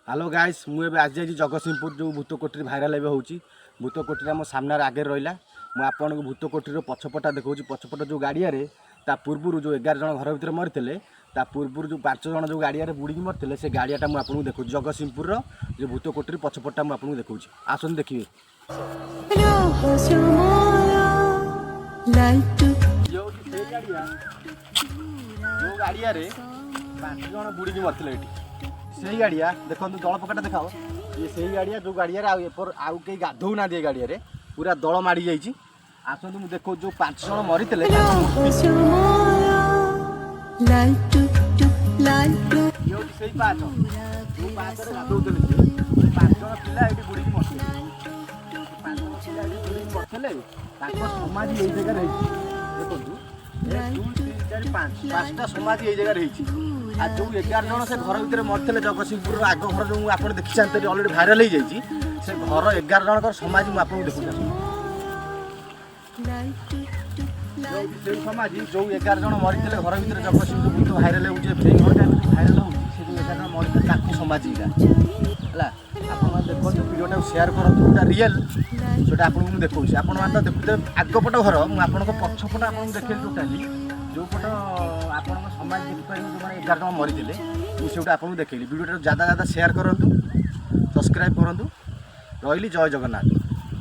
Hello guys मुझे आज जाइए जगतसिंहपुर जो भूत कोठी भाइराल एवं होची भूत कोठी मो सामने आगे रहा मुझे आपको भूत कोठी पछपटा देखा पछपट जो गाड़िया ता पूर्व जो 11 जन घर भर मरी ता पूर्व जो 5 जन जो गाड़िया बुड़ी मरते से गाड़ियाटा मुझे देखा जगतसिंहपुर जो भूत कोठी पछपटा मुझे देखा आसन देखिए जो गाड़िया 5 जन बुड़ी मरते से गाड़िया देखो दल पकाटा देखाओ ये से गाड़िया जो गाड़िया आउ कहीं गाधौ ना गाड़िया पूरा दल माड़ी जाइए आसतु मुझे देखो जो 5 जन मरी समाधि ये जगह देखो 5टा समाधि ये जगह आ जो 11 जन से घर भर मरते जगतसिंहपुर आग घर जो आप देखी चाहते अलरेडी भाइराल हो जाइए से घर 11 जन समाधि मुझे आपको देखा समाधि जो 11 जन मरी घर भर जगतसिंहपुर बहुत भाइराल हो भाइराल हो 11 जन मरी समाधि है आप देखो भिडियोटा सेयार करूँ जो रियल जोटा आपको देखा आप देखते आगपट घर मुझे पछपट आपको देखे टोटाली जो पट आप समाज देखिपारे जो 11 जन मरी मुझे आपको देखी भिडियोटा ज़्यादा सेयार करूँ सब्सक्राइब करूँ रही जय जगन्नाथ।